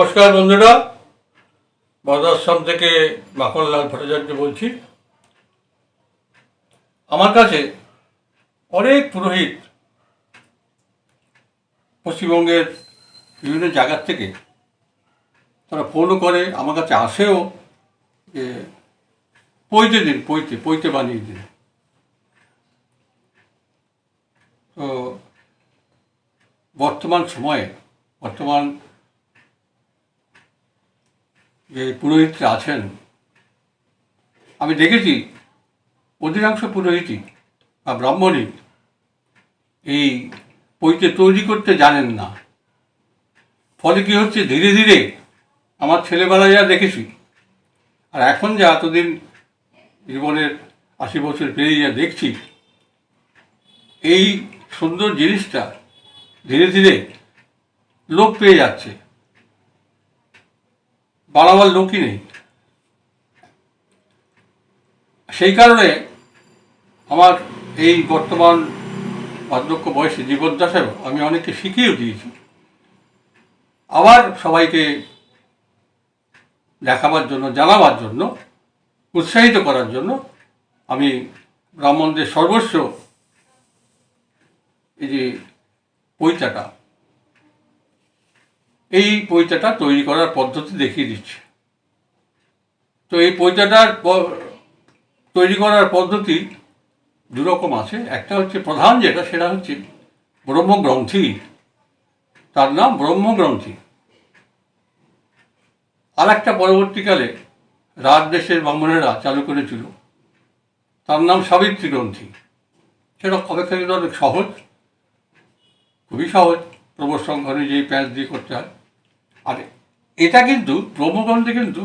নমস্কার বন্ধুরা, বরদাশ্রম থেকে মাখনলাল ভট্টাচার্য বলছি। আমার কাছে অনেক পুরোহিত পশ্চিমবঙ্গের বিভিন্ন জায়গার থেকে তারা ফোনও করে, আমার কাছে আসেও যে পৈতে দিন, পৈতে বানিয়ে দিন। তো বর্তমান যে পুরোহিতরা আছেন, আমি দেখেছি অধিকাংশ পুরোহিতই বা ব্রাহ্মণই এই পৈতে তৈরি করতে জানেন না। ফলে কী হচ্ছে, ধীরে ধীরে আমার ছেলেবেলায় যা দেখেছি আর এখন যা এতদিন জীবনের 80 বছর পেরিয়ে যা দেখছি, এই সুন্দর জিনিসটা ধীরে ধীরে লোপ পেয়ে যাচ্ছে, বাড়াবার লোকই নেই। সেই কারণে আমার এই বর্তমান বার্ধক্য বয়সে জীবদ্দশায়ও আমি অনেককে শিখিয়েও দিয়েছি। আবার সবাইকে দেখাবার জন্য, জানাবার জন্য, উৎসাহিত করার জন্য আমি ব্রাহ্মণদের সর্বস্ব এই যে পৈতাটা তৈরি করার পদ্ধতি দেখিয়ে দিচ্ছে। তো এই পৈতাটার তৈরি করার পদ্ধতি দুরকম আছে। একটা হচ্ছে প্রধান, সেটা হচ্ছে ব্রহ্মগ্রন্থি, তার নাম ব্রহ্মগ্রন্থি। আর একটা পরবর্তীকালে রাজদেশের ব্রাহ্মণেরা চালু করেছিল, তার নাম সাবিত্রী গ্রন্থি। সেটা অপেক্ষাকৃত অনেক সহজ, খুবই সহজ, প্রবর্তন ঘরে যেই প্যাঁচ দিয়ে করতে হয়। আর এটা কিন্তু ব্রহ্মগ্রন্থি কিন্তু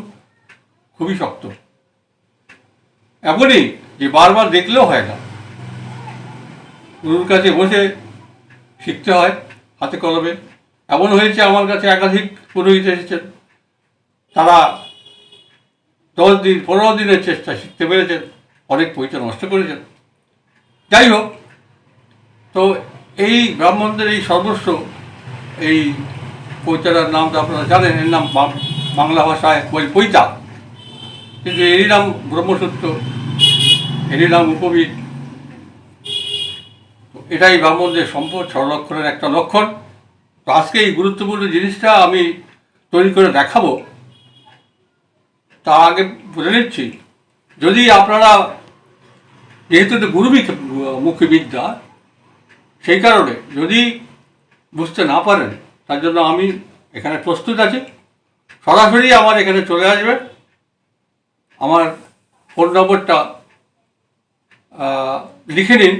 খুবই শক্ত, এমনই যে বারবার দেখলেও হয় না, গুরুর কাছে বসে শিখতে হয় হাতে কলমে। এমন হয়েছে আমার কাছে একাধিক পুরোহিত এসেছেন, তারা 10 দিন 15 দিনের চেষ্টা শিখতে পেরেছেন, অনেক পয়সা নষ্ট করেছেন। যাই হোক, তো এই ব্রাহ্মণদের এই সর্বস্ব এই পৈতাটার নাম তো আপনারা জানেন, এর নাম বাংলা ভাষায় পৈতা, কিন্তু এরই নাম ব্রহ্মসূত্র, এরই নাম উপবীত। এটাই ব্রাহ্মণদের সম্পদ সংরক্ষণের একটা লক্ষণ। তো আজকে এই গুরুত্বপূর্ণ জিনিসটা আমি তৈরি করে দেখাবো। তার আগে বলে নিচ্ছি, যদি আপনারা, যেহেতু এটা গুরুমুখী বিদ্যা, সেই কারণে যদি বুঝতে না পারেন, তার জন্য আমি এখানে প্রস্তুত আছি। সরাসরি আমার এখানে চলে আসবে। আমার ফোন নম্বরটা লিখে নিন,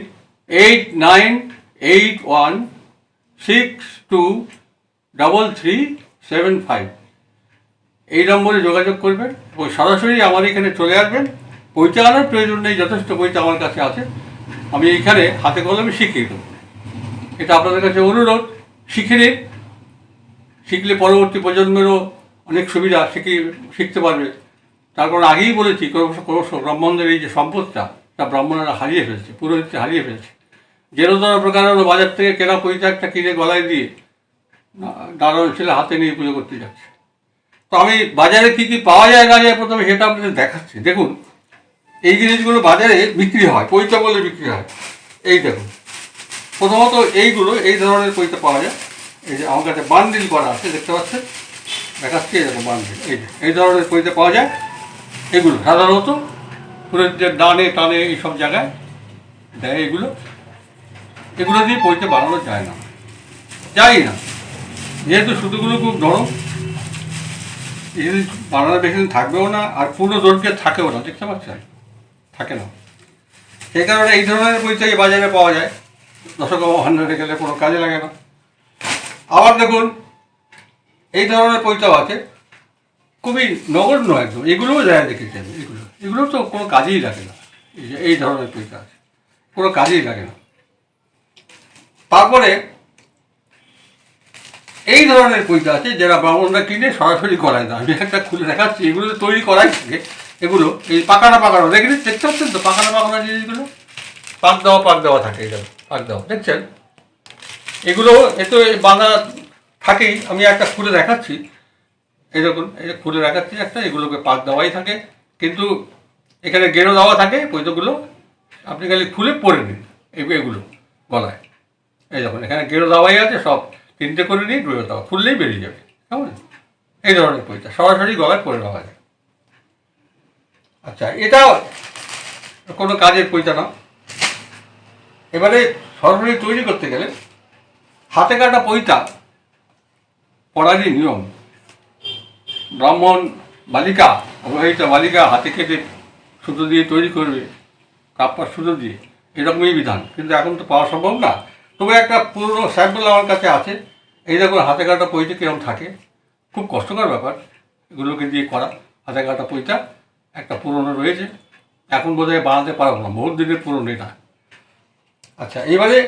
8981623375। এই নম্বরে যোগাযোগ করবেন এবং সরাসরি আমার এখানে চলে আসবেন। পৈতে আনার প্রয়োজন নেই, যথেষ্ট পৈতে আমার কাছে আছে, আমি এইখানে হাতে কলমে শিখিয়ে দেবো। এটা আপনাদের কাছে অনুরোধ, শিখে নিন। শিখলে পরবর্তী প্রজন্মেরও অনেক সুবিধা, শিখতে পারবে। তার কারণ আগেই বলেছি, ক্রমশ ব্রাহ্মণদের এই যে সম্পদটা, তা ব্রাহ্মণরা হারিয়ে ফেলছে, পুরোহিতরা হারিয়ে ফেলছে। যেরকম প্রকারের বাজার থেকে কেনা পৈতা একটা কিনে গলায় দিয়ে দাঁড়ানো ছেলে হাতে নিয়ে পুজো করতে যাচ্ছে। তো আমি বাজারে কী কী পাওয়া যায় না যায় প্রথমে সেটা আপনাদের দেখাচ্ছি। দেখুন, এই জিনিসগুলো বাজারে বিক্রি হয়, পৈতা বলে বিক্রি হয়। এই দেখুন, প্রথমত এইগুলো এই ধরনের পৈতা পাওয়া যায়। এই যে আমার কাছে বান্ডিল করা আছে, দেখতে পাচ্ছেন, দেখাচ্ছি, এরকম বান্ডিল। এই ধরনের পৈতা পাওয়া যায়। এগুলো সাধারণত পুরোহিতদের ডানে টানে এইসব জায়গায় দেয়। এগুলো দিয়ে পৈতে বানানো যায় না, যেহেতু সুতোগুলো খুব নরম, এই জিনিস বানানো বেশি দিন থাকবেও না, আর পুরো দৈর্ঘ্যে থাকেও না, দেখতে পাচ্ছেন, থাকে না। সেই কারণে এই ধরনের পৈতে বাজারে পাওয়া যায়, দশকর্মা ভাণ্ডারে গেলে কোনো কাজে লাগে না। আবার দেখুন, এই ধরনের পৈতাও আছে, খুবই নগণ্য একদম, এগুলোও যায়, দেখেছেন, এগুলো তো কোনো কাজেই লাগে না। এই ধরনের পৈতা আছে, কোনো কাজেই লাগে না। তারপরে এই ধরনের পৈতা আছে, যারা ব্রাহ্মণরা কিনে সরাসরি করায় না। আমি একটা খুলে দেখাচ্ছি, এগুলো তৈরি করাই থাকে। এগুলো এই পাকানো দেখতে পাচ্ছেন তো, পাকানো জিনিসগুলো পাক দেওয়া থাকে, এই পাক দেওয়া, দেখছেন। এগুলো এতো বাঁধা থাকেই। আমি একটা খুলে দেখাচ্ছি, এই দেখুন, এই যে খুলে রাখাচ্ছি একটা, এগুলোকে পাক দেওয়াই থাকে, কিন্তু এখানে গেরো দেওয়া থাকে পৈতগুলো, আপনি খালি খুলে পরে নিন এগুলো গলায়। এই দেখুন এখানে গেরো দেওয়াই আছে, সব 3টে করে নিয়ে গেরো দেওয়া, খুললেই বেরিয়ে যাবে, কেমন? এই ধরনের পৈতা সরাসরি গলায় পরে নেওয়া যায়। আচ্ছা, এটা কোনো কাজের পৈতা না। এবারে সরাসরি তৈরি করতে গেলে হাতে কাটা পৈতা পড়ারই নিয়ম। ব্রাহ্মণ বালিকা, অবহিতা বালিকা হাতে কেটে সুতো দিয়ে তৈরি করবে, কাপ্পার সুতো দিয়ে, এরকমই বিধান। কিন্তু এখন তো পাওয়া সম্ভব না, তবে একটা পুরনো স্যাম্পল আমার কাছে আছে। এই দেখুন হাতে কাটা পৈতে কীরকম থাকে, খুব কষ্টকর ব্যাপার এগুলোকে দিয়ে করা। হাতে কাটা পৈতা একটা পুরনো রয়েছে, এখন বোধহয় বানাতে পারবো না, বহুত দিনের পুরনো এটা। আচ্ছা, এবারে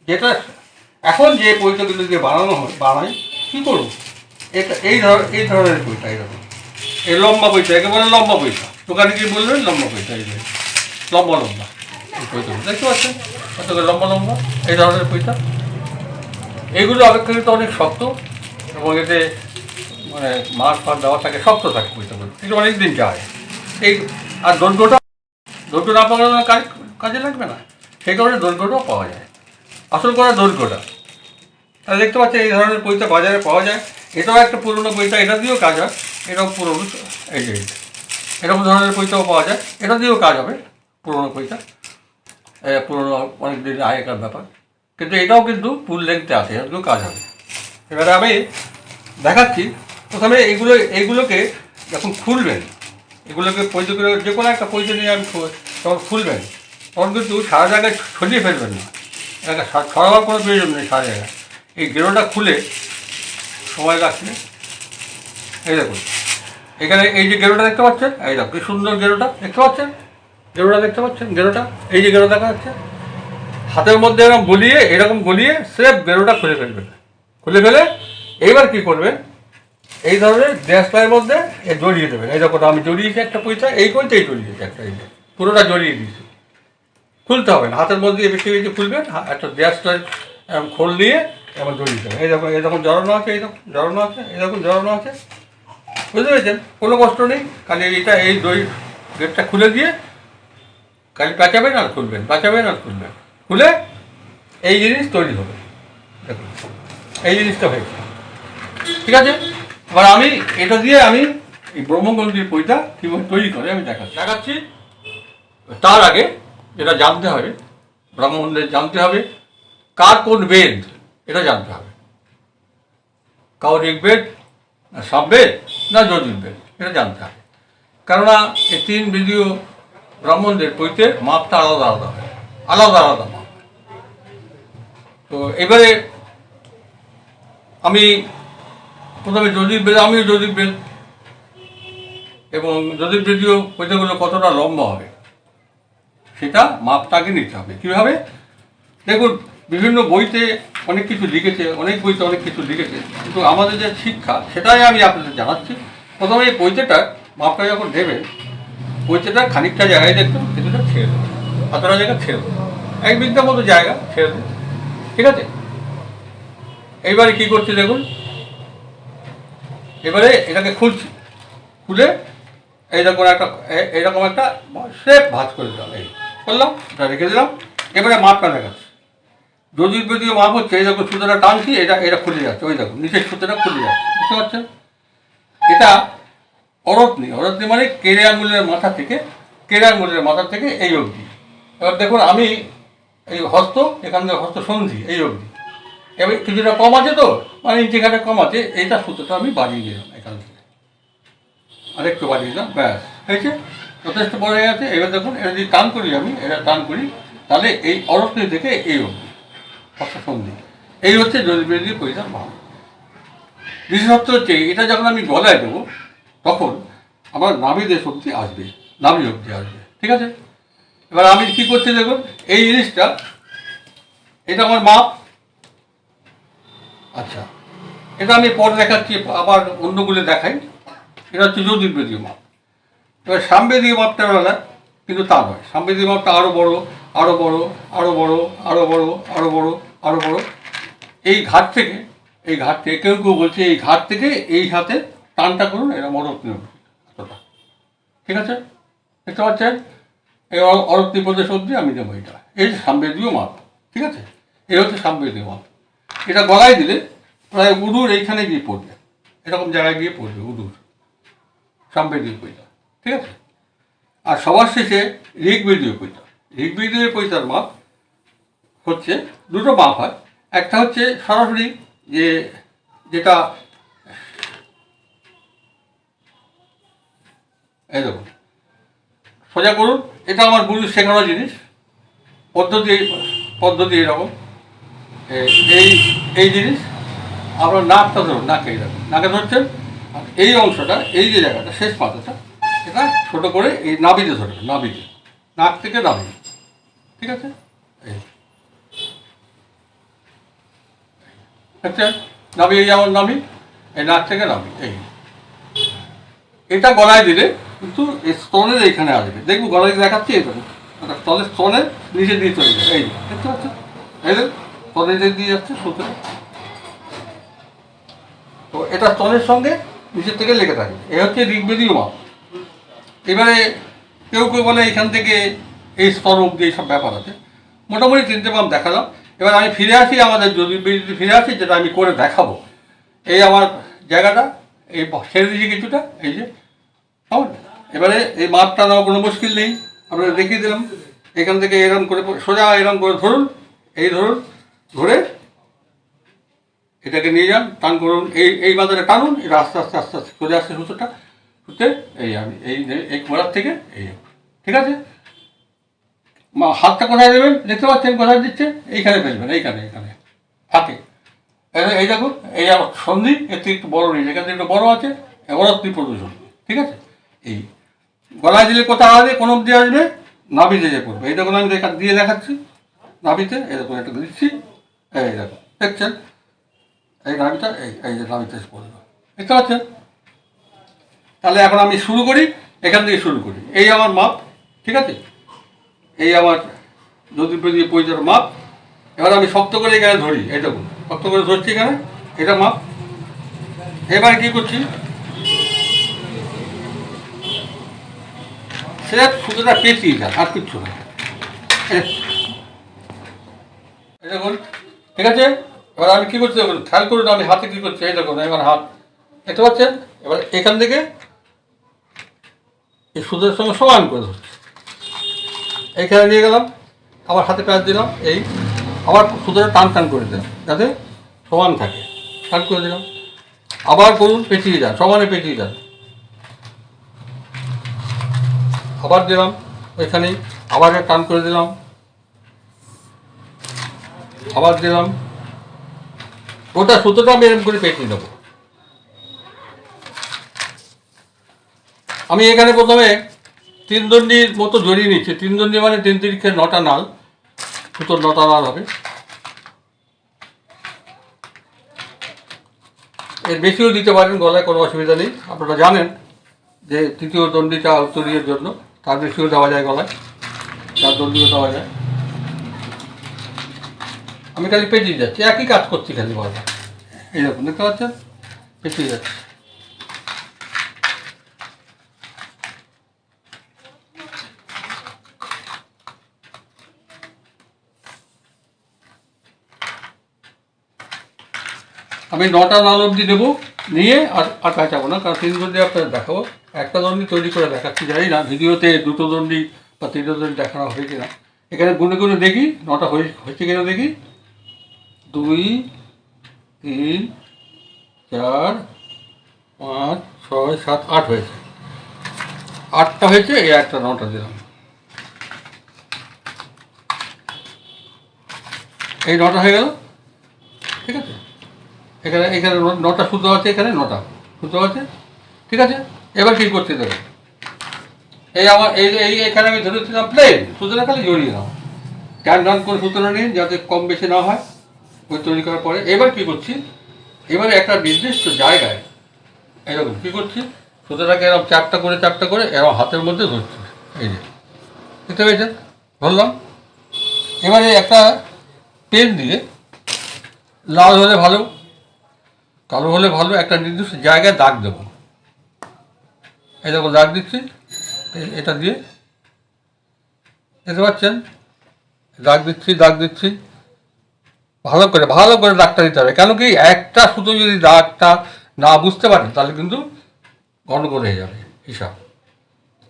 যেটা এখন যে পৈতাগুলো দিয়ে বানাই কী করবো, এটা এই ধরনের পৈতা, এরকম এই লম্বা পৈতা, একেবারে লম্বা পৈতা, দোকানে গিয়ে বলবেন লম্বা পৈতা, এই লম্বা লম্বা এই পৈতাগুলো দেখতে পাচ্ছেন, কত লম্বা লম্বা এই ধরনের পৈতা। এইগুলো অপেক্ষাকৃত অনেক শক্ত, এবং এতে মানে মাছ ফাঁস দেওয়া থাকে, শক্ত থাকে পৈতাগুলো, কিন্তু অনেক দিন যায়। এই আর দৈর্ঘ্যটা না পাওয়া কাজে লাগবে না, সেই কারণে দৈর্ঘ্যটাও পাওয়া যায়, আসল করা দৈর্ঘ্যটা। তাহলে দেখতে পাচ্ছেন এই ধরনের পৈতা বাজারে পাওয়া যায়। এটাও একটা পুরনো পৈতা, এটা দিয়েও কাজ হয়, এটাও পুরনো, এই যে এরকম ধরনের পৈতাও পাওয়া যায়, এটা দিয়েও কাজ হবে, পুরনো পৈতা, পুরনো অনেক দিন আগেকার ব্যাপার। কিন্তু এটাও কিন্তু ফুল লেন্থে আছে, এটা দিয়েও কাজ হবে। এবারে আমি দেখাচ্ছি, প্রথমে এইগুলোকে যখন খুলবেন, এগুলোকে পৈতাগুলো যে কোনো একটা পৈতা নিয়ে আমি যখন খুলবেন, তখন কিন্তু সারা জায়গায় ছড়িয়ে ফেলবেন না, এটা ছড়াবার কোনো প্রয়োজন নেই সারা জায়গায়। এই গেরোটা খুলে সময় রাখলে, এই দেখুন এখানে এই যে গেরোটা দেখতে পাচ্ছেন, এই দেখুন কি সুন্দর গেরোটা দেখতে পাচ্ছেন, গেরোটা এই যে গেরো দেখা যাচ্ছে, হাতের মধ্যে এরকম গলিয়ে স্রেফ গেরোটা খুলে ফেলে এইবার কি করবেন, এই ধরনের দেশলাইয়ের মধ্যে জড়িয়ে দেবেন। এই দেখুন আমি জড়িয়েছি একটা পয়সা, এই পয়সাই জড়িয়েছি একটা, এই পুরোটা জড়িয়ে দিয়েছি, খুলতে হবে না, হাতের মধ্যে বেশি খুলবেন, একটা দেশলাই খোল দিয়ে এবার জড়িয়ে দেবেন। এই দেখুন জড়ানো আছে, জড়ানো আছে, বুঝতে পেরেছেন? কোনো কষ্ট নেই, খালি এই গেটটা খুলে দিয়ে খালি পেঁচাবেন আর খুলবেন, খুলে এই জিনিস তৈরি হবে। দেখুন এই জিনিসটা হয়েছে, ঠিক আছে। এবার এটা দিয়ে আমি এই ব্রহ্মগন্ধির পৈতা কীভাবে তৈরি করে আমি দেখাচ্ছি। তার আগে যেটা জানতে হবে, ব্রাহ্মণদের জানতে হবে কার কোন বেদ, এটা জানতে হবে। কারো ঋগ্বেদ না সামবেদ না যজুর্বেদ, এটা জানতে হবে। কেননা এই 3 বিধীয় ব্রাহ্মণদের পৈতের মাপটা আলাদা মাপ। তো এবারে আমি প্রথমে আমিও যজুর্বেদ, এবং যজুর্বেদীয় পৈতাগুলো কতটা লম্বা হবে সেটা মাপটাকে নিতে হবে। কীভাবে দেখুন, বিভিন্ন বইতে অনেক কিছু লিখেছে, কিন্তু আমাদের যে শিক্ষা সেটাই আমি আপনাদের জানাচ্ছি। প্রথমে এই পৈতেটার মাপটা যখন নেবেন, পৈতেটার খানিকটা জায়গায় দেখবেন কিছুটা ছেড়ে দেবেন, এতটা জায়গা ছেড়ে দেবেন, 1 বিঘার মতো জায়গা ছেড়ে দেবেন, ঠিক আছে। এইবারে কী করছি দেখুন, এবারে এটাকে খুলে এইরকম একটা শেপ ভাঁজ করে দিলাম, এই করলাম, এটা রেখে দিলাম। এবারে মাপটা দেখাচ্ছি, যজুর্বেদীয় মাপ হচ্ছে এই দেখুন, সুতোটা টানছি, এটা খুলে যাচ্ছে, ওই দেখুন নিচের সুতোটা খুলে যাচ্ছে, বুঝতে পারছেন? এটা অরত্নি মানে কেড়ে আঙুলের মাথা থেকে এই অবধি। এবার দেখুন আমি এই এখান থেকে হস্ত সন্ধি এই অবধি, এবার কিছুটা কম আছে, তো মানে যেখানে কম আছে এইটা সুতোটা আমি বাড়িয়ে দিলাম, এখান থেকে আরেকটু বাড়িয়ে দিলাম, ব্যাস হয়েছে, যথেষ্ট বড় হয়ে গেছে। এবার দেখুন এটা যদি টান করি, তাহলে এই অরত্নি থেকে এই অবধি হস্ত সন্ধি, এই হচ্ছে যজুর্বেদীয় পৈতার মাপ। বিশেষত্ব হচ্ছে এটা যখন আমি গলায় দেবো, তখন আমার নাভি অবধি আসবে, ঠিক আছে। এবার আমি কী করছি দেখুন, এই জিনিসটা, এটা আমার মাপ। আচ্ছা, এটা আমি পরে দেখাচ্ছি, আবার অন্যগুলো দেখাই। এটা হচ্ছে যজুর্বেদীয় মাপ। এবার সামবেদীয় মাপটা বেলা কিন্তু তা নয়, সামবেদীয় মাপটা আরও বড়, এই ঘাট থেকে কেউ বলছে এই ঘাট থেকে এই হাতে টানটা করুন, এরকম অরত নিয়ম এতটা, ঠিক আছে? দেখতে পাচ্ছেন এই অরত্নি প্রদেশ অবধি আমি দেবো। এটা এই সামবেদীয় মাপ, ঠিক আছে? এই হচ্ছে সামবেদীয় মাপ। এটা গলায় দিলে প্রায় উদুর এইখানে গিয়ে পড়বে, এরকম জায়গায় গিয়ে পড়বে উদুর, সামবেদীয় পৈতা, ঠিক আছে? আর সবার শেষে ঋগ্বেদীয় পৈতা। ঋগ্বেদীয় পৈতার মাপ হচ্ছে দুটো মাপ হয়। একটা হচ্ছে সরাসরি যেটা এই দেখুন, সোজা করুন, এটা আমার গুরুর শেখানো জিনিস, পদ্ধতি এরকম। এই এই জিনিস আপনার নাকটা ধরুন, নাকে এরকম নাকে ধরছেন, আর এই অংশটা, এই যে জায়গাটা শেষ পাতাটা, এটা ছোটো করে এই নাভিতে ধরবেন, নাভিতে, নাক থেকে নাভি, ঠিক আছে? এই আচ্ছা, নাভি, এই আমার নাভি, এই নাক থেকে নাভি, এই এটা গলায় দিলে কিন্তু এই স্তনের এইখানে আসবে, দেখবো গলায় দেখাচ্ছি, এই দেখুন স্তনের নিচে দিয়ে চলে যাবে, এই দেখতে পাচ্ছেন, এই দেখুন স্তনের দিয়ে যাচ্ছে সুতো, তো এটা স্তনের সঙ্গে নিচের থেকে লেগে থাকে। এই হচ্ছে ঋগ্বেদীয় মাপ। এবারে কেউ কেউ বলে এখান থেকে এই স্তর অব্দি এইসব ব্যাপার আছে। মোটামুটি তিনটে মাপ দেখালাম। এবার আমি ফিরে আসি আমাদের জ্যোতির্বিদ্যুতে ফিরে আসি, যেটা আমি করে দেখাবো। এই আমার জায়গাটা এই ছেড়ে দিয়েছি কিছুটা, এই যে কেমন। এবারে এই মাপটা নেওয়া কোনো মুশকিল নেই, আপনারা দেখিয়ে দিলাম। এখান থেকে এরম করে সোজা এরম করে ধরুন, এই ধরুন, ধরে এটাকে নিয়ে যান, টান করুন, এই বাজারে টানুন, এটা আস্তে আস্তে আস্তে আস্তে চলে আসছে সুতোটা, সুতে এই আমি এই কোড়ার থেকে এই, ঠিক আছে? হাতটা কোথায় দেবেন দেখতে পাচ্ছেন, কোথায় দিচ্ছে, এইখানে ফেলবেন, এইখানে হাতে। এই দেখুন, এই আমার সন্ধি, এর থেকে একটু বড় নেই, এখান থেকে একটু বড় আছে, এবারও ত্রিপ্রদূষণ, ঠিক আছে? এই গলায় দিলে কোথায় আসবে, কোন অব্দি আসবে, নাভিতে যে পড়বে। এই দেখুন আমি দিয়ে দেখাচ্ছি, নাভিতে এই দেখুন একটু দিচ্ছি, এই দেখুন দেখছেন, এই নাভিটা এই যে নাভিতে পড়বে, দেখতে পাচ্ছেন? তাহলে এখন আমি শুরু করি, এখান থেকে শুরু করি। এই আমার মাপ, ঠিক আছে? এই আমার জ্যোতির্বিদ্যুৎ পৈতার মাপ। এবার আমি শক্ত করে এখানে ধরি, এই দেখুন শক্ত করে ধরছি এখানে, এটা মাপ। এবার কি করছি, সেটা সুতোটা পেঁচিয়ে যায়, আর কিচ্ছু না। এই দেখুন, ঠিক আছে? এবার আমি কী করছি দেখুন, খেয়াল করুন আমি হাতে কী করছি, এই দেখুন এবার হাত, দেখতে পাচ্ছেন? এবার এখান থেকে এই সুতোর সঙ্গে সমান করে ধরছি, এইখানে নিয়ে গেলাম, আবার হাতে প্যাঁচ দিলাম, এই আবার সুতোটা টান করে দিলাম যাতে সমান থাকে, টান করে দিলাম, আবার করুন, পেঁচিয়ে যান, সমানে পেঁচিয়ে যান, আবার দিলাম ওইখানেই, আবার টান করে দিলাম, আবার দিলাম, ওটা সুতোটা আমি এরকম করে পেঁচিয়ে দেবো। আমি এখানে প্রথমে 3 দণ্ডির মতো জড়িয়ে নিচ্ছি। 3 দণ্ডি মানে 3 তিরিক্ষে 9টা নাল, সুতোর 9টা নাল হবে। এর বেশিও দিতে পারেন, গলায় কোনো অসুবিধা নেই। আপনারা জানেন যে তৃতীয় দণ্ডিটা উত্তরীয়ের জন্য, তার বেশিও দেওয়া যায় গলায়, 4 দণ্ডিও দেওয়া যায়। আমি খালি পেঁচিয়ে যাচ্ছি, একই কাজ করছি খালি গলায়, এই দেখুন দেখতে পাচ্ছেন, পেঁচিয়ে যাচ্ছি। আমি 9টা নাল অবধি দেবো, নিয়ে আর পেঁচাবো না, কারণ 3 দণ্ডি আপনাদের দেখাবো। একটা দণ্ডি তৈরি করে দেখাচ্ছি, জানি না ভিডিওতে 2টো দণ্ডি বা 3টো দণ্ডি দেখানো হবে কিনা। এখানে গুনে গুনে দেখি 9টা হয়েছে কিনা দেখি। 2 3 4 5 6 7 8 হয়েছে, 8টা হয়েছে, এই একটা 9টা দিলাম, এই 9টা হয়ে গেল, ঠিক আছে? এখানে 9টা সুতো আছে, এখানে 9টা সুতো আছে, ঠিক আছে? এবার কী করতে দেবে, এই আমার এখানে আমি ধরেছিলাম প্লেন, সুতোটা খালি জড়িয়ে নাও, টান করে সুতোটা নিন যাতে কম বেশি না হয় ওই তৈরি করার পরে। এবার কী করছি, এবারে একটা নির্দিষ্ট জায়গায় এরকম কী করছি, সুতোটাকে এরকম চারটা করে এরকম হাতের মধ্যে ধরছি, এই যে দেখতে পেয়েছেন, ধরলাম। এবারে একটা পেন দিয়ে, লাল হলে ভালো, কালো হলে ভালো, একটা নির্দিষ্ট জায়গায় দাগ দেবো, এই দেখো দাগ দিচ্ছি, এটা দিয়ে দেখতে পাচ্ছেন, দাগ দিচ্ছি ভালো করে দাগটা দিতে হবে। কেন কি একটা সুতো যদি দাগটা না বুঝতে পারেন তাহলে কিন্তু গন্ডগোল হয়ে যাবে হিসাব।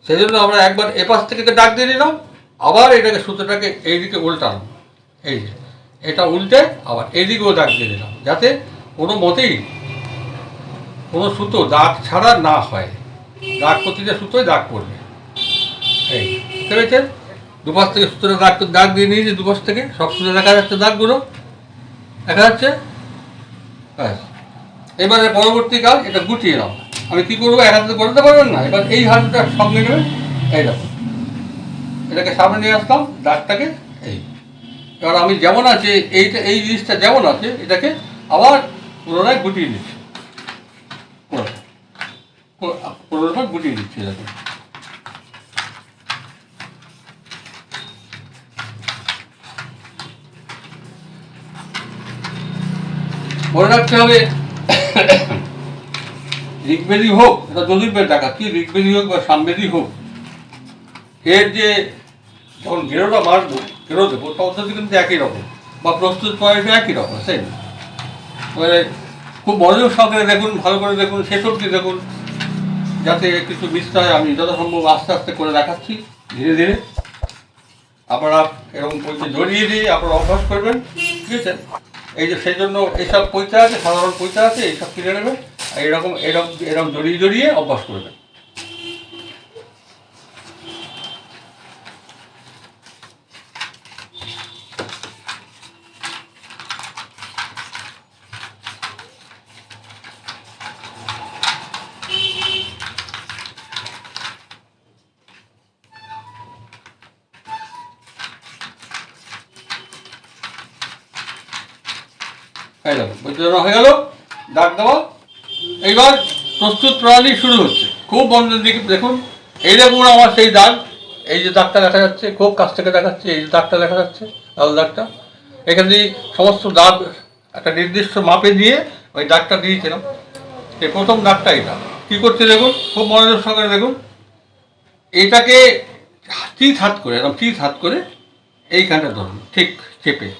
সেই জন্য আমরা একবার এপাশ থেকে দাগ দিয়ে নিলাম, আবার এটাকে সুতোটাকে এইদিকে উল্টালাম, এই যে এটা উল্টে আবার এইদিকেও দাগ দিয়ে দিলাম, যাতে কোনো মতেই কোনো সুতো দাগ ছাড়া না হয়। দাগ প্রতিটা সুতোয় দাগ পড়বে। এই বুঝতে পেরেছেন? দুপাশ থেকে সুতোটা দাগ দিয়ে নিয়েছি, দুপাশ থেকে সব সুতো দেখা যাচ্ছে, দাগগুলো দেখা যাচ্ছে। ব্যাস, এবারে পরবর্তী কাজ এটা গুটিয়ে নাও। আমি কী করবো, এক হাতে করতে পারবেন না, এবার এই হাতটা সঙ্গে নেবেন, এই দেখো এটাকে সামনে নিয়ে আসলাম দাগটাকে। এই এবার আমি যেমন আছে এই জিনিসটা যেমন আছে এটাকে আবার পুনরায় গুটিয়ে দিচ্ছি, পুনরায় গুটিয়ে দিচ্ছি এটাকে। মনে রাখতে হবে ঋগ্বেদী হোক, এটা যজুর্বেদ দেখাচ্ছি, ঋগ্বেদী হোক বা সামবেদী হোক, এর যে যখন গেরোটা মারবো, গেরো দেবো পদ্ধতি কিন্তু একই রকম, বা প্রস্তুত প্রয়াসটা একই রকম, সেম। এবারে খুব মনোযোগ সহকারে দেখুন, ভালো করে দেখুন, শেষ অবধি দেখুন, যাতে কিছু মিস না হয়। আমি যথাসম্ভব আস্তে আস্তে করে দেখাচ্ছি, ধীরে ধীরে। আপনারা এরকম পৈতে জড়িয়ে দিয়ে আপনারা অভ্যাস করবেন, ঠিক আছে? এই যে সেই জন্য এইসব পৈতে আছে, সাধারণ পৈতে আছে, এইসব কিনে নেবেন, এরকম এরকম এরকম জড়িয়ে জড়িয়ে অভ্যাস করবেন। এই দেখো বৈদ্য হয়ে গেল, দাগ দেওয়া। এইবার প্রস্তুত প্রণালী শুরু হচ্ছে। খুব বন্ধের দিকে দেখুন, এই দেখুন আমার সেই দাগ, এই যে দাগটা দেখা যাচ্ছে, খুব কাছ থেকে দেখাচ্ছে, এই যে দাগটা দেখা যাচ্ছে, লাল দাগটা। এখান দিয়ে সমস্ত দাগ একটা নির্দিষ্ট মাপে দিয়ে ওই দাগটা দিয়েছিলাম। এই প্রথম দাগটা এটা কী করছে দেখুন, খুব মনোযোগ সহকারে দেখুন। এটাকে হাত করে, একদম হাত করে এইখানটা ধরুন, ঠিক চেপে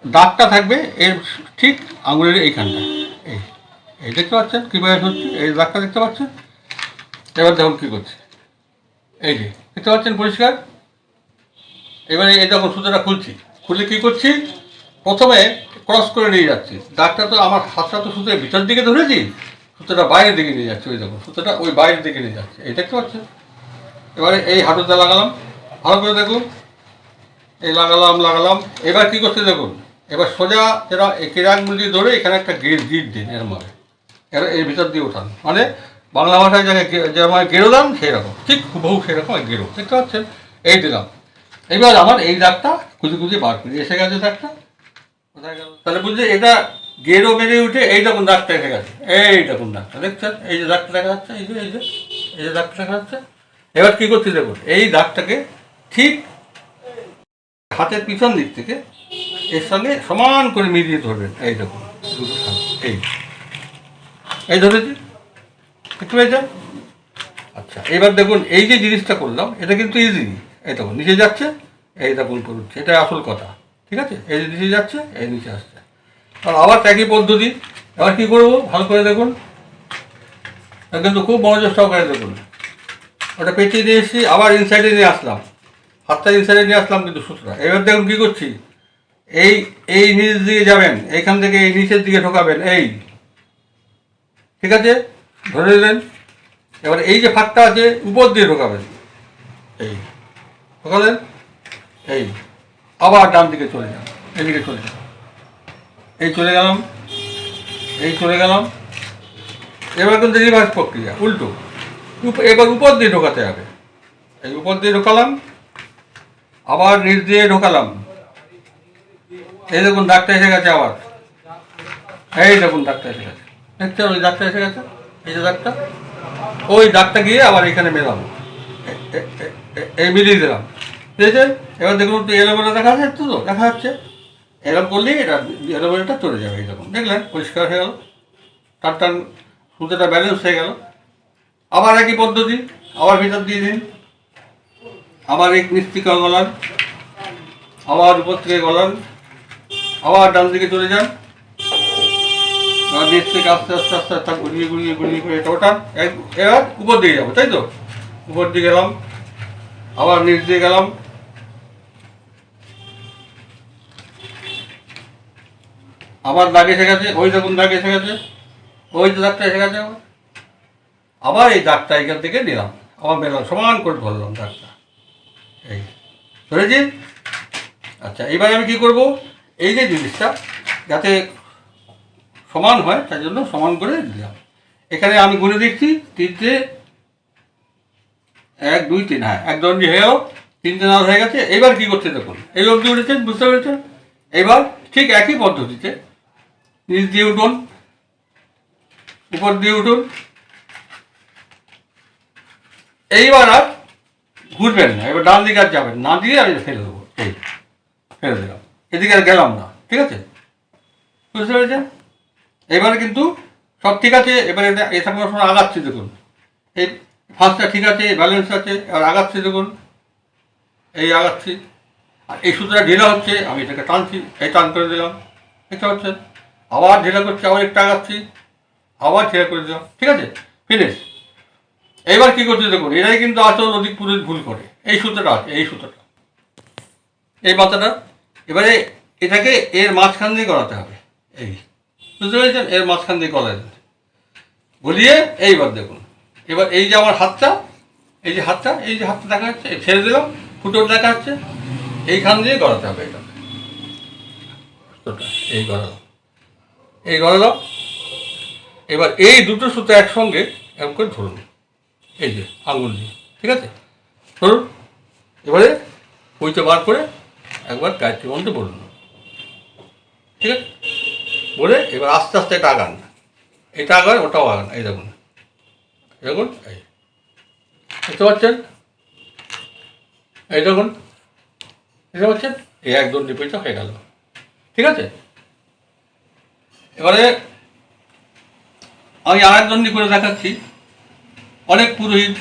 দাগটা থাকবে এর ঠিক আঙুলের এইখানটা। এই দেখতে পাচ্ছেন কীভাবে হচ্ছে, এই দাগটা দেখতে পাচ্ছেন। এবার দেখুন কী করছে, এই যে দেখতে পাচ্ছেন পরিষ্কার। এবারে এই দেখুন সুতোটা খুলে কী করছি, প্রথমে ক্রস করে নিয়ে যাচ্ছি। দাগটা তো আমার হাতটা তো সুতোর ভিতর দিকে ধরেছি, সুতোটা বাইরের দিকে নিয়ে যাচ্ছে। ওই দেখুন সুতোটা ওই বাইরের দিকে নিয়ে যাচ্ছে, এই দেখতে পাচ্ছেন। এবারে এই হাঁটুতে লাগালাম, ভালো করে দেখুন, এই লাগালাম। এবার কী করছে দেখুন, এবার সোজা যেটা একের আঙুল ধরে এখানে একটা গিট দিন, এর মধ্যে এর ভিতর দিয়ে ওঠান, মানে বাংলা ভাষায় যাকে যেরকম গেরো দাম সেই রকম, ঠিক হুবহু সেরকম গেরো, দেখতে পাচ্ছেন। এই দিলাম। এবার আমার এই দাগটা খুঁজে বার করি, এসে গেছে দাগটা, কোথায় গেল? তাহলে বুঝলি এটা গেরো মেরে উঠে এই দেখুন দাগটা এসে গেছে, এই দেখুন দাগটা দেখছেন, এই যে দাগটা দেখা যাচ্ছে, এই যে দাগটা দেখা যাচ্ছে। এবার কী করছি দেখুন, এই দাগটাকে ঠিক হাতের পিছন দিক থেকে এর সঙ্গে সমান করে মিলিয়ে ধরবেন। এই দেখুন দুটো এই ধরেছি, দেখতে পেয়েছেন? আচ্ছা, এবার দেখুন এই যে জিনিসটা করলাম এটা কিন্তু ইজি। এই দেখুন নিচে যাচ্ছে, এই দেখুন করছে, এটা আসল কথা, ঠিক আছে? এই যে নিচে যাচ্ছে, এই নিচে আসছে। আর আবার একই পদ্ধতি। এবার কী করবো ভালো করে দেখুন, কিন্তু খুব মনোযোগ সহকারে দেখুন। ওটা পেঁচিয়ে দিয়ে এসেছি, আবার ইনসাইডে নিয়ে আসলাম, হাতটা ইনসাইডে নিয়ে আসলাম কিন্তু সুতরাং। এবার দেখুন কী করছি, এই নিচ দিকে যাবেন, এইখান থেকে এই নিচের দিকে ঢোকাবেন, এই ঠিক আছে, ধরে নিলেন। এবার এই যে ফাঁকটা আছে উপর দিয়ে ঢোকাবেন, এই ঢোকালেন, এই আবার ডান দিকে চলে যান, এদিকে চলে যান, এই চলে গেলাম। এবার কিন্তু রিভার্স প্রক্রিয়া, উল্টো। এবার উপর দিয়ে ঢোকাতে হবে, এই উপর দিয়ে ঢোকালাম, আবার নিচ দিয়ে ঢোকালাম। এই দেখুন দাগটা এসে গেছে, আবার এই দেখুন দাগটা এসে গেছে, দেখছেন? ওই দাগটা এসে গেছে, এই যে দাগটা, ওই দাগটা গিয়ে আবার এখানে মেলাবো, এই মিলিয়ে দিলাম, ঠিক আছে? এবার দেখুন একটু এলোমেলো দেখা যাচ্ছে, তো দেখা যাচ্ছে। এরকম করলেই এটা এলোমেলোটা চলে যাবে। এই দেখুন দেখলেন পরিষ্কার হয়ে গেল, টান সুতোটা ব্যালেন্স হয়ে গেল। আবার একই পদ্ধতি, আবার ভিতর দিয়ে দিন, আবার এক নিচ থেকে গলান, আবার উপর থেকে গলান, আবার ডান দিকে চলে যান, নিচ থেকে আস্তে আস্তে আস্তে আস্তে ঘুরিয়ে ঘুরিয়ে ঘুরিয়ে ঘুরিয়ে এটা ওঠান। এবার উপর দিকে যাবো, তাই তো? উপর দিকে গেলাম, আবার নিচ দিয়ে গেলাম, আবার দাগ এসে গেছে, ওই দেখুন দাগ এসে গেছে, ওই যে দাগটা এসে গেছে, আবার এই দাগটা এখান থেকে নিলাম, আবার মেলাম, সমান করে ধরলাম দাগটা, এই ধরেছি। আচ্ছা, এবার আমি কী করবো, এই যে জিনিসটা যাতে সমান হয় তার জন্য সমান করে দিলাম। এখানে আমি গুনে দিচ্ছি, 3টে 1 2 3, হ্যাঁ, এক দণ্ডি হয়ে গেল, 3টে নাল হয়ে গেছে। এবার কী করছে দেখুন, এই অবধি উঠেছেন, বুঝতে পেরেছেন? এবার ঠিক একই পদ্ধতিতে নিচ দিয়ে উঠুন, উপর দিয়ে উঠুন, এইবার আর ঘুরবেন না, এবার ডান দিকে আর যাবেন না, দিয়ে আমি ফেলে দেবো, এই ফেলে দিলাম, এদিকে আর গেলাম না, ঠিক আছে? বুঝতে পেরেছেন? এবারে কিন্তু সব ঠিক আছে। এবারে এটা কোনো সময় আগাচ্ছি, দেখুন এই ফার্স্টটা ঠিক আছে, ব্যালেন্স আছে, এবার আগাচ্ছি, দেখুন এই আগাচ্ছি, আর এই সূত্রটা ঢিলা হচ্ছে, আমি এটাকে টানছি, এই টান করে দিলাম, দেখতে পাচ্ছেন? আবার ঢিলা করছি, আবার একটু আগাচ্ছি, আবার ঢিলা করে দিলাম, ঠিক আছে? ফিনিশ। এইবার কী করছে দেখুন, এরাই কিন্তু আসল অধিক পুরুষ ভুল করে, এই সূত্রটা আছে, এই সূত্রটা, এই পাতাটা, এবারে এটাকে এর মাঝখান দিয়ে গড়াতে হবে, এই বুঝতে পেরেছেন? এর মাঝখান দিয়ে গলায় গলিয়ে এইবার দেখুন, এবার এই যে আমার হাতটা, এই যে হাতটা, এই যে হাতটা দেখা যাচ্ছে, ছেড়ে দিলাম, ফুটোর দেখা যাচ্ছে, এইখান দিয়ে গড়াতে হবে এটা, এই গড়ালাম, এই গড়ালাম। এবার এই দুটো সুতো একসঙ্গে এরকম করে ধরুন, এই যে আঙুল দিয়ে, ঠিক আছে? ধরুন, এবারে ওইটা বার করে একবার গায়ত্রী মন্ত্র বলুন, ঠিক আছে? বলে এবার আস্তে আস্তে এটা আগান, এটা আগান, ওটাও আগান, এই দেখুন, দেখুন, এই দেখতে পাচ্ছেন? এই দেখুন, দেখতে পাচ্ছেন? এই এক দণ্ডি পেঁচা হয়ে গেল, ঠিক আছে? এবারে আমি আর এক দণ্ডি করে দেখাচ্ছি। অনেক পুরোহিত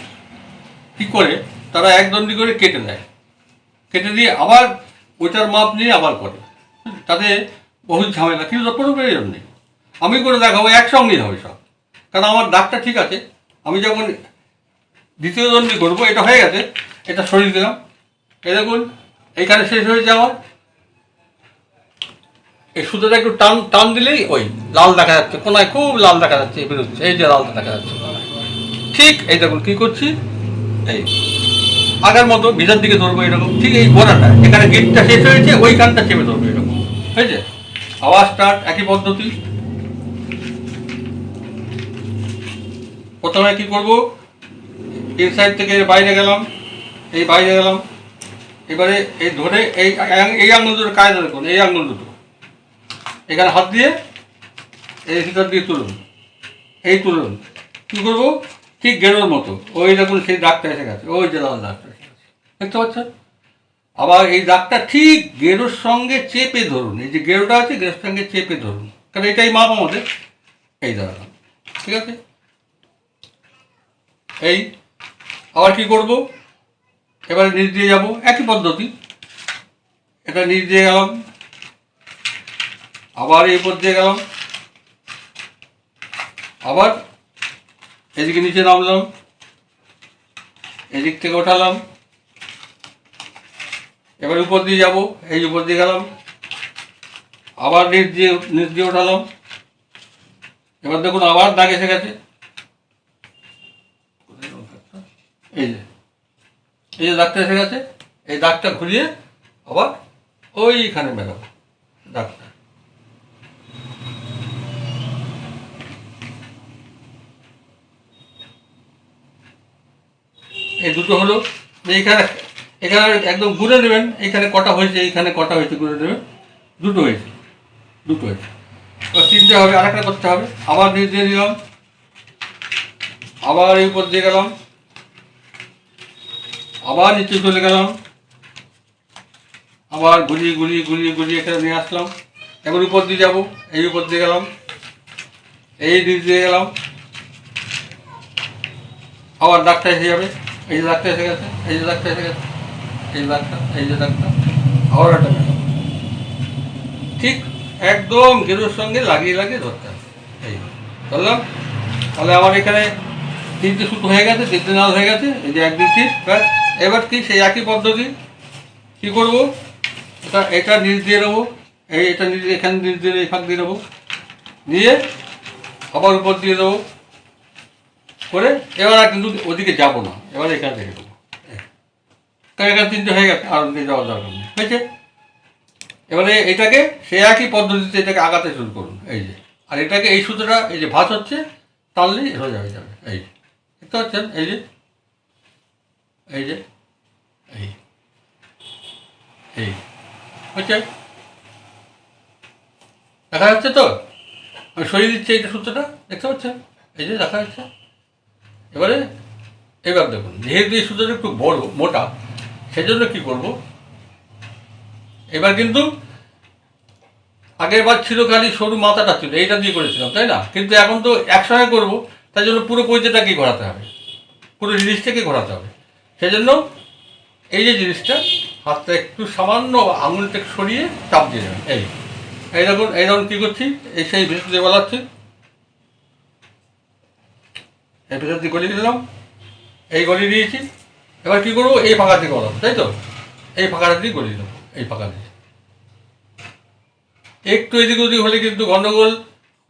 কী করে, তারা এক দণ্ডি করে কেটে দেয়, কেটে দিয়ে আবার ওইটার মাপ নিয়ে আবার করে, তাতে বহুত ঝামেলা, কিন্তু তার কোনো প্রয়োজন নেই। আমি করে দেখাবো, একসঙ্গেই হবে সব, কারণ আমার দাগটা ঠিক আছে। আমি যখন দ্বিতীয় দণ্ডি করবো, এটা হয়ে গেছে, এটা সরিয়ে দিলাম, এই দেখুন এইখানে শেষ হয়েছে আমার। এই সুতোটা একটু টান টান দিলেই ওই লাল দেখা যাচ্ছে, কোনায় খুব লাল দেখা যাচ্ছে, বেরোচ্ছে, এই যে লালটা দেখা যাচ্ছে, ঠিক এই দেখুন কী করছি, এই আগের মতো ভিতর দিকে ধরবো এরকম, ঠিক এই গোড়াটা, এখানে গেটটা শেষ হয়েছে, ওইখানটা চেপে ধরবো এরকম, হয়েছে? আবার স্টার্ট, একই পদ্ধতি। প্রথমে কি করব, ইনসাইড থেকে বাইরে গেলাম, এই বাইরে গেলাম, এবারে এই ধরে এই আঙুল দুটো কায়দা দেখুন, এই আঙুল দুটো এখানে হাত দিয়ে এই ভিতর দিয়ে তুলুন, এই তুলুন, কী করবো, ঠিক গেরোর মতো, ওই দেখুন সেই দাগটা এসে গেছে, ওই যে লাল দাগটা এসে গেছে, দেখতে পাচ্ছেন? আবার এই দাগটা ঠিক গেরোর সঙ্গে চেপে ধরুন, এই যে গেরোটা আছে গেরোর সঙ্গে চেপে ধরুন, কারণ এটাই মাপ আমাদের, এই দাঁড়ালাম, ঠিক আছে? এই আবার কি করব, এবারে নিচ দিয়ে যাবো, একই পদ্ধতি, এটা নিচ দিয়ে গেলাম, আবার এই উপর দিয়ে গেলাম, আবার এদিকে নিচে নামলাম, এদিক থেকে ওঠালাম, এবার উপর দিয়ে যাব, এই উপর দিয়ে গেলাম, আবার নিচ দিয়ে ওঠালাম, এবার দেখুন আবার দাগ এসে গেছে, এই যে দাগটা এসে গেছে, এই দাগটা ঘুরিয়ে আবার ওইখানে মেলাবো দাগটা, এই দুটো হলো। এইখানে এখানে একদম গুঁড়ে নেবেন, এইখানে কটা হয়েছে, এইখানে কটা হয়েছে গুঁড়ে নেবেন, দুটো হয়েছে, দুটো হয়েছে, এবার তিনটে হবে, আরেকটা করতে হবে। আবার নিচ দিয়ে দিলাম, আবার এই উপর দিয়ে গেলাম, আবার নিচে চলে গেলাম, আবার ঘুরিয়ে ঘুরিয়ে ঘুরিয়ে ঘুরিয়ে এখানে নিয়ে আসলাম, এবার উপর দিয়ে যাবো, এই উপর দিয়ে গেলাম, এই নিচ দিয়ে গেলাম, আবার দাগটা এসে যাবে, এই যে দাগটা এসে গেছে, এই যে দাগটা এসে গেছে, এই দাগটা, এই যে দাগটা, আবার একটা গেল। ঠিক একদম গেরুর সঙ্গে লাগিয়ে লাগিয়ে ধরতে হবে। এই ধরলাম, তাহলে আমার এখানে 3টে সুতো হয়ে গেছে, 3টে নাল হয়ে গেছে, এই যে 1 2 3 ব্যাস। এবার কি সেই একই পদ্ধতি কী করবো, এটা নিচ দিয়ে নেবো, এটা নিচ, এখানে নিচ দিয়ে এই ফাঁক দিয়ে নেবো, দিয়ে আবার উপর দিয়ে দেবো করে, এবার আর কিন্তু ওদিকে যাবো না, এবার এখানে রেখে দেবো। কারণ এখানে 3টে হয়ে গেছে, আর ওদিকে যাওয়ার দরকার নেই, হয়েছে। এবারে এটাকে সে একই পদ্ধতিতে এটাকে আগাতে শুরু করুন, এই যে। আর এটাকে এই সুতোটা এই যে ভাঁজ হচ্ছে, টানলেই সোজা হয়ে যাবে, এই দেখতে পাচ্ছেন, এই যে, এই যে, এই এই হচ্ছে, দেখা যাচ্ছে তো? আমি সরিয়ে দিচ্ছি এইটা সুতোটা, দেখতে পাচ্ছেন, এই যে দেখা যাচ্ছে। এবারে এবার দেখুন, যেহেতু এই সুতোটা একটু বড় মোটা, সেজন্য কী করব, এবার কিন্তু আগের বার ছিল খালি সরু মাথাটা ছিল, এইটা দিয়ে করেছিলাম, তাই না? কিন্তু এখন তো একসঙ্গে করবো, তাই জন্য পুরো পৈতেটাকেই ঘোরাতে হবে, পুরো জিনিসটাকে ঘোরাতে হবে। সেজন্য এই যে জিনিসটা, হাতটা একটু সামান্য আঙুলটা সরিয়ে চাপ দিয়ে দেবেন, এই দেখুন, এই দেখুন কী করছি, এই সেই ভিতর দিয়ে বলাচ্ছি, এই ভিতর দিয়ে গলিয়ে দিলাম, এই গলিয়ে দিয়েছি। এবার কী করবো, এই ফাঁকা দিয়ে গলাবো, তাই তো? এই ফাঁকাটা দিয়ে গলিয়ে দেবো, এই ফাঁকা দিয়ে। একটু এদিক ওদিক হলে কিন্তু গণ্ডগোল,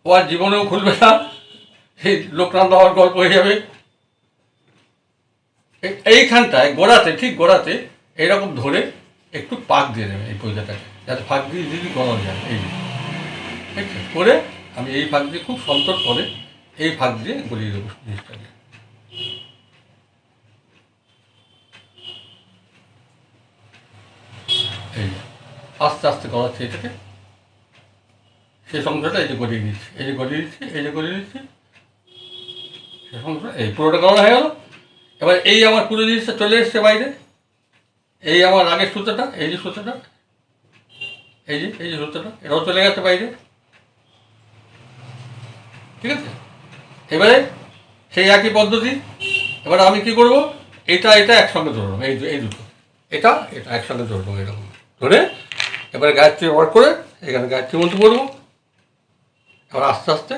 ও আর জীবনেও খুলবে না, এই লোকনাথ বাবার গল্প হয়ে যাবে। এইখানটায় গোড়াতে, ঠিক গোড়াতে এইরকম ধরে একটু পাক দিয়ে দেবে এই পয়সাটাকে, যাতে ফাঁক দিয়ে যদি গলানো যায়, এই ঠিক আছে করে আমি এই ফাঁক দিয়ে খুব সন্তর করে এই ফাঁক দিয়ে গলিয়ে দেবো জিনিসটাকে। এই আস্তে আস্তে গলাচ্ছি এটাকে, সে সংখ্যাটা এই যে গলিয়ে দিচ্ছি, এই যে গলিয়ে দিচ্ছি, এই যে গলিয়ে দিচ্ছি, সে সংখ্যা এই পুরোটা গলানো হয়ে গেল। এবার এই আমার পুরো জিনিসটা চলে এসছে বাইরে, এই আমার আগের সুতোটা, এই যে সুতোটা, এই যে সুতোটা, এটাও চলে গেছে বাইরে, ঠিক আছে। এবারে সেই একই পদ্ধতি, এবার আমি কি করব, এটা একসঙ্গে ধরবো, এই দুটো, এটা একসঙ্গে ধরবো, এরকম ধরে এবারে গায়ত্রী ব্যবহার করে এখানে গায়ত্রী মন্ত্র পড়বো। এবার আস্তে আস্তে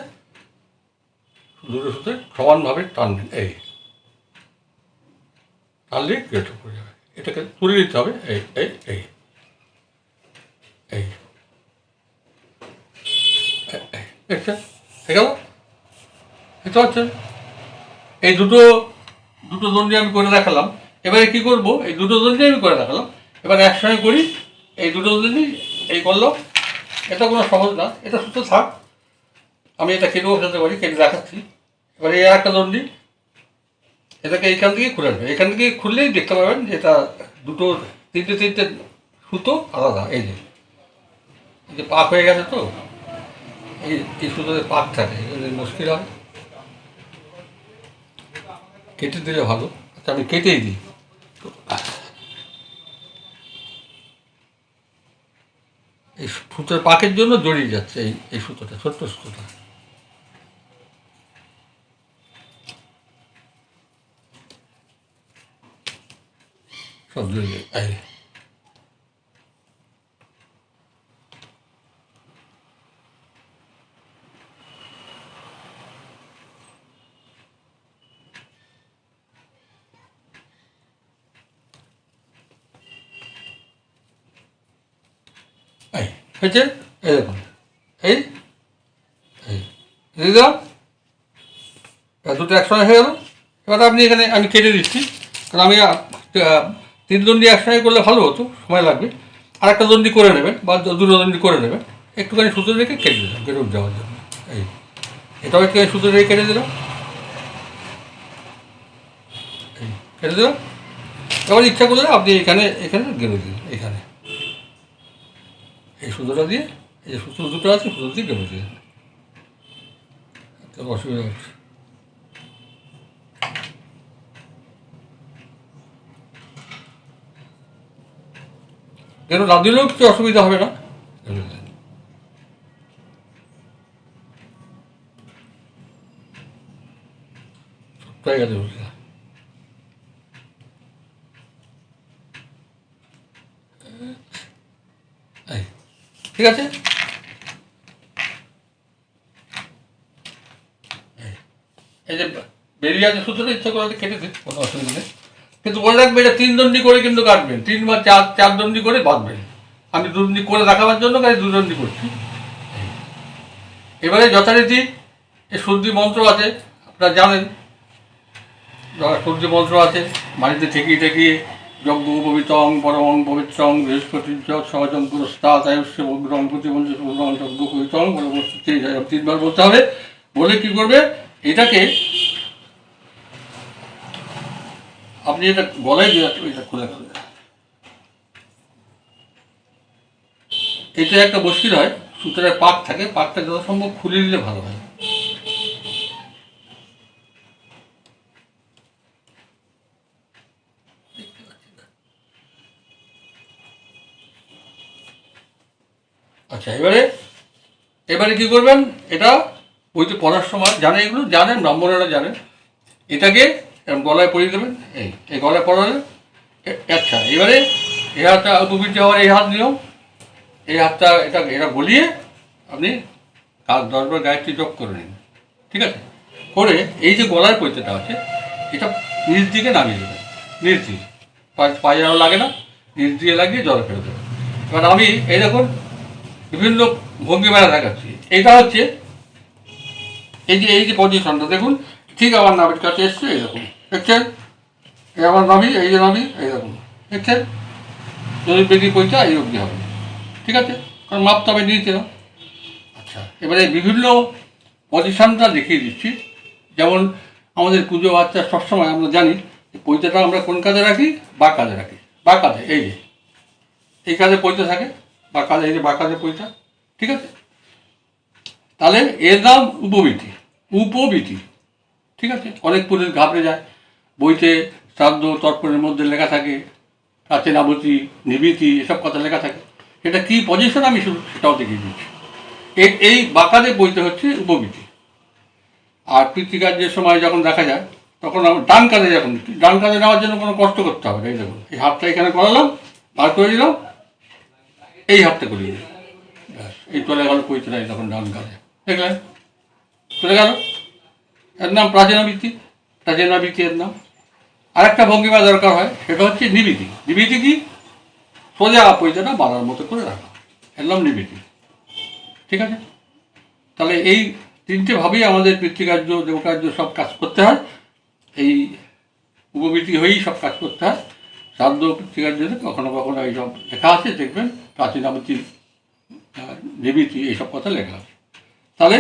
দুটো সুতো সমানভাবে টানবেন, এই টানলে কেটে পড়ে যাবে, এটাকে তুলে দিতে হবে, এই এই এই এই দেখছেন, ঠিক আছে, বুঝতে পারছেন? এই দুটো দুটো দণ্ডি আমি করে দেখালাম। এবারে কি করব, এই দুটো দণ্ডি আমি করে দেখালাম, এবার একসঙ্গে করি এই দুটো দণ্ডি, এই করলো। এটা কোনো সহজ না, এটা সুতো থাক, আমি এটা কেটেও ফেলতে পারি, কেটে দেখাচ্ছি। এবারে এই একটা দণ্ডি, এটাকে এইখান থেকে খুলে আসবে, এখান থেকে খুললেই দেখতে পাবেন যে এটা দুটো 3টে সুতো আলাদা, এই যে পাক হয়ে গেছে তো, এই সুতোতে পাক থাকে, মুশকিল হয়, কেটে দিলে ভালো। আচ্ছা আমি কেটেই দিই, এই সুতোর পাকের জন্য জড়িয়ে যাচ্ছে এই সুতোটা, ছোট্ট সুতোটা। সব জড়িয়ে যায়, এই হয়েছে, এই দেখুন, এই এই দিলাম, দুটো একসঙ্গে হয়ে গেল। এবার আপনি এখানে আমি কেটে দিচ্ছি, কারণ আমি 3 দণ্ডি একসঙ্গে করলে ভালো হতো, সময় লাগবে। আর একটা দণ্ডি করে নেবেন বা দুটো দণ্ডি করে নেবেন, একটুখানি সুতো রেখে কেটে দিলাম, কেটে যাওয়ার জন্য, এই এটাও একটুখানি সুতো রেখে কেটে দিলাম, এই কেটে দিলাম। এবার ইচ্ছা করলে আপনি এখানে গেড়ে দিন, এখানে এই সুতোটা দিয়ে, এই যে সুতো দুটো আছে সুতো দিয়ে গেড়ে দিন, অসুবিধা হচ্ছে। কেন না দিলেও কিছু অসুবিধা হবে না, হয়ে গেছে। ঠিক আছে? এই যে বেরিয়ে আছে সূত্রটা ইচ্ছা করে কেটে দিন, কোনো অসুবিধা নেই। কিন্তু মনে রাখবে এটা 3 দণ্ডি করে কিন্তু কাটবেন, 3 বা 4 দণ্ডি করে বাঁধবেন। আমি 2 দণ্ডি করে দেখাবার জন্য কাজে 2 দণ্ডি করছি। এবারে যথারীতি এই শুদ্ধি মন্ত্র আছে, আপনারা জানেন শুদ্ধি মন্ত্র আছে। বাড়িতে ঠেকিয়ে ঠেকিয়ে যজ্ঞ উপবিতং পরমং পবিত্রং বৃহস্পতির সহজং পুরস্তাৎ আয়ুষ্য অগ্রং প্রতিবন্ধ সুগ্রং যজ্ঞ উপবিতং বলে 3বার বলতে হবে। বলে কি করবে, এটাকে আপনি এটা গলায় দিয়ে এটা খুলে ফেলবেন। এটা একটা মুশকিল হয়, সুতরাং পাক থাকে, পাকটা যত সম্ভব খুলে দিলে ভালো হয়। আচ্ছা, এবারে কি করবেন, এটা বইতে পড়ার সময় জানেন, এগুলো জানেন, ব্রাহ্মণেরা জানেন। এটাকে গলায় পরিয়ে দেবেন, এই গলায় পরালে। আচ্ছা, এবারে এই হাতটা উপবৃত্তি হওয়ার এই হাত নিয়ম, এই হাতটা এটা গলিয়ে আপনি 10বার গায়ত্রী জপ করে নিন। ঠিক আছে? করে এই যে গলার পৈতেটা আছে এটা নিচ দিকে নামিয়ে দেবেন, নিচ দিকে, পায়ে যেন লাগে না, নিচ দিয়ে লাগিয়ে জলে ফেলে দেবেন। এবার আমি এই দেখুন বিভিন্ন ভঙ্গিমারা দেখাচ্ছি। এটা হচ্ছে এই যে পজিশনটা দেখুন, ঠিক আমার নাভির কাছে এসছে, এইরকম দেখছেন, এই আমার নাভি, এই যে নাভি, এইরকম দেখছেন। যদি বেদি পয়সা এই অবধি হবে, ঠিক আছে, কারণ মাপটা আমি দিয়েছিলাম। আচ্ছা, এবারে বিভিন্ন পজিশনটা দেখিয়ে দিচ্ছি। যেমন আমাদের পুজো বাচ্চা সবসময় আমরা জানি পৈতাটা আমরা কোন কাজে রাখি, বা কাজে রাখি, বা কাজে, এই যে এই কাজে পৈতা থাকে, বা কাজে, এই যে বা কাজে পৈতা, ঠিক আছে। তাহলে এর নাম উপবীতি, উপবীতি, ঠিক আছে। অনেক পুরুষ ঘাবড়ে যায়, বইতে শ্রাদ্ধ তর্পণের মধ্যে লেখা থাকে প্রাচীনাবতী, নিবৃতি, এসব কথা লেখা থাকে। এটা কী পজিশন আমি শুধু সেটাও দেখিয়ে দিচ্ছি। এই বাঁকাতে বইতে হচ্ছে উপবীতি। আর পিতৃকার্যের সময় যখন দেখা যায় তখন আমার ডান কাজে, যখন ডান কাজে নেওয়ার জন্য কোনো কষ্ট করতে হবে না। এই দেখুন, এই হাতটা এখানে করালাম, বার করে দিলাম, এই হাতটা করিয়ে দিলাম, ব্যাস, এই চলে গেল পৈতরা, এই তখন ডান কাজে, দেখলেন চলে গেল। এর নাম প্রাচীনাবৃত্তি, প্রাচীনাবৃত্তি এর নাম। আরেকটা ভঙ্গিমা দরকার হয়, সেটা হচ্ছে নিবৃতি। নিবৃতি কি, সোজা পৈতাটা বাড়ার মতো করে রাখা, এর নাম নিবৃতি, ঠিক আছে। তাহলে এই 3টেভাবেই আমাদের পিতৃকার্য, দেবকার্য সব কাজ করতে হয়। এই উপবৃত্তি হয়েই সব কাজ করতে হয়। শ্রাদ্ধ পিতৃকার্যতে কখনো কখনো এইসব লেখা আছে, দেখবেন প্রাচীনাবৃত্তি, নিবৃত্তি, এইসব কথা লেখা আছে। তাহলে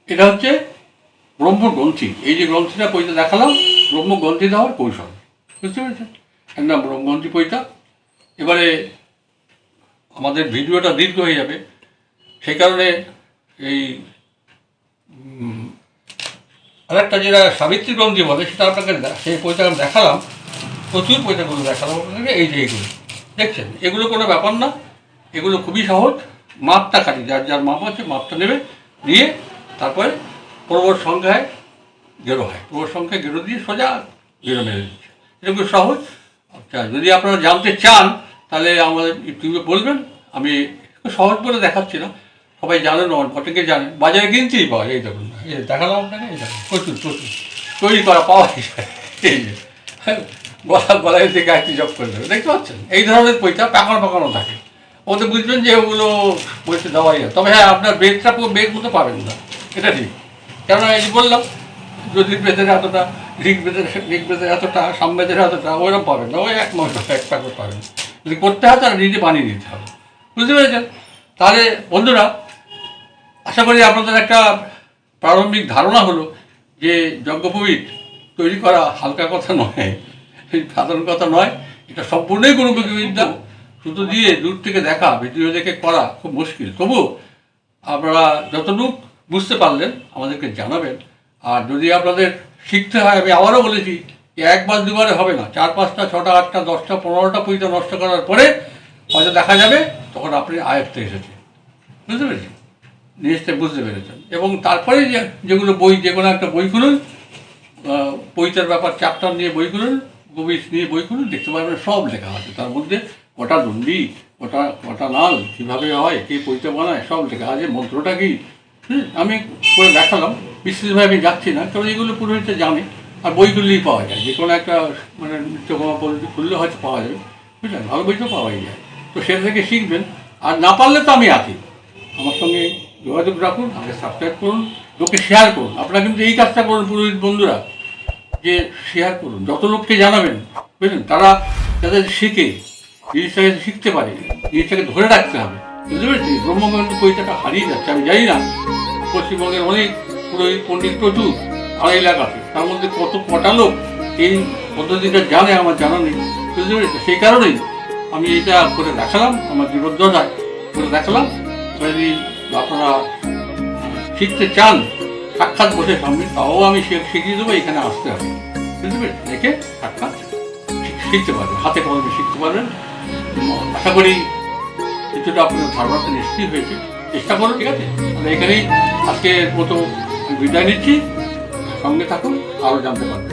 এটা হচ্ছে ব্রহ্মগ্রন্থি। এই যে গ্রন্থিটা পৈতা দেখালাম, ব্রহ্মগ্রন্থি দেওয়ার কৌশল, বুঝতে পেরেছেন? এর নাম ব্রহ্মগ্রন্থি পৈতা। এবারে আমাদের ভিডিওটা দীর্ঘ হয়ে যাবে, সেই কারণে এই আরেকটা যেটা সাবিত্রী গ্রন্থি বলে সেটা আপনাকে, সেই পৈতা দেখালাম, প্রচুর পৈতাগুলো দেখালাম আপনাকে। এই যে এইগুলো দেখছেন, এগুলো কোনো ব্যাপার না, এগুলো খুবই সহজ। মাপটা খালি, যার মাপ আছে মাপটা নেবে, নিয়ে তারপরে প্রবর সংখ্যায় গেরো হয়, প্রবর সংখ্যায় গেরো দিয়ে সোজা গেরো মেরে দিচ্ছে, এরকম সহজ। আচ্ছা, যদি আপনারা জানতে চান তাহলে আমাদের ইউটিউবে বলবেন, আমি সহজ বলে দেখাচ্ছি না, সবাই জানেন, অনেকে জানেন, বাজারে কিনতেই পাওয়া যায়। এই দেখুন, এই দেখালাম আপনাকে, এই দেখুন প্রচুর তৈরি করা পাওয়া যায়। এই যে গলায় দিয়ে গায়ত্রী জপ করে দেবে, দেখতে পাচ্ছেন। এই ধরনের পৈতা পাকানো থাকে, ওতে বুঝবেন যে ওগুলো পৈতে দেওয়াই যায়। তবে হ্যাঁ, আপনার বেগটা বেগ মতো পাবেন না, এটা ঠিক। কেননা এই যে বললাম, যদি বেদের এতটা, ঋগ্বেদের এতটা, সামবেদের এতটা, ওইরকম পাবেন না, ওই এক প্যাকেট পাবেন। যদি করতে হয় তাহলে নিজে বানিয়ে নিতে হবে, বুঝতে পেরেছেন? তাহলে বন্ধুরা, আশা করি আপনাদের একটা প্রারম্ভিক ধারণা হলো যে যজ্ঞোপবীত তৈরি করা হালকা কথা নয়, সাধারণ কথা নয়, এটা সম্পূর্ণই কোনো বিদ্যা। শুধু দিয়ে দূর থেকে দেখা, ভিডিও দেখে করা খুব মুশকিল। তবু আপনারা যতটুকু বুঝতে পারলেন আমাদেরকে জানাবেন। আর যদি আপনাদের শিখতে হয়, আমি আবারও বলেছি, 1বার 2বারে হবে না, 4, 5টা, 6টা, 8টা, 10টা, 15টা পৈতা নষ্ট করার পরে হয়তো দেখা যাবে তখন আপনি আয়ত্তে এসেছে, বুঝতে পেরেছেন, জিনিসটা বুঝতে পেরেছেন। এবং তারপরে যেগুলো বই, যে কোনো একটা বই খুলুন, পৈতার ব্যাপার চ্যাপ্টার নিয়ে বই খুলুন, উপবীত নিয়ে বই খুলুন, দেখতে পারবেন সব লেখা আছে। তার মধ্যে কটা দণ্ডি, ওটা ওটা লাল কীভাবে হয়, কী পৈতে বানায় সব লেখা আছে, মন্ত্রটা কি আমি করে দেখালাম। বিশেষভাবে আমি যাচ্ছি না, কারণ এগুলো পুরোহিতে জানে, আর বইগুলিই পাওয়া যায়, যে কোনো একটা মানে নৃত্যকর্মা পদ্ধতি খুললে হয়তো পাওয়া যাবে, বুঝলেন, ভালো বই তো পাওয়াই যায়। তো সেটা থেকে শিখবেন, আর না পারলে তো আমি আছি, আমার সঙ্গে যোগাযোগ রাখুন, আমাকে সাবস্ক্রাইব করুন, লোককে শেয়ার করুন। আপনারা কিন্তু এই কাজটা করুন পুরোহিত বন্ধুরা, যে শেয়ার করুন, যত লোককে জানাবেন, বুঝলেন, তারা যাতে শিখে, জিনিসটাকে শিখতে পারে, জিনিসটাকে ধরে রাখতে হবে। বুঝতে পেরেছি, ব্রহ্মগ্রন্থ বইটাটা হারিয়ে যাচ্ছে। আমি জানি না পশ্চিমবঙ্গের অনেক পুরোহিত পণ্ডিত প্রচুর, 2.5 লাখ আছে, তার মধ্যে কটা লোক এই পদ্ধতিটা জানে আমার জানা নেই। বুঝতে পেরেছি, সেই কারণেই আমি এটা করে দেখালাম, আমার জীবদ্দশায় করে দেখালাম। যদি আপনারা শিখতে চান সাক্ষাৎ বসে সামনে, তাও আমি শিখিয়ে দেবো, এখানে আসতে হবে। বুঝতে পেরেছি, দেখে সাক্ষাৎ শিখতে পারবেন, হাতে কলমে শিখতে পারবেন। আশা করি কিছুটা আপনার ধারণাটা নিশ্চয়ই হয়েছে। চেষ্টা করুন, ঠিক আছে? আমরা এখানেই আজকের মতো বিদায় নিচ্ছি। সঙ্গে থাকুন, আরও জানতে পারবেন।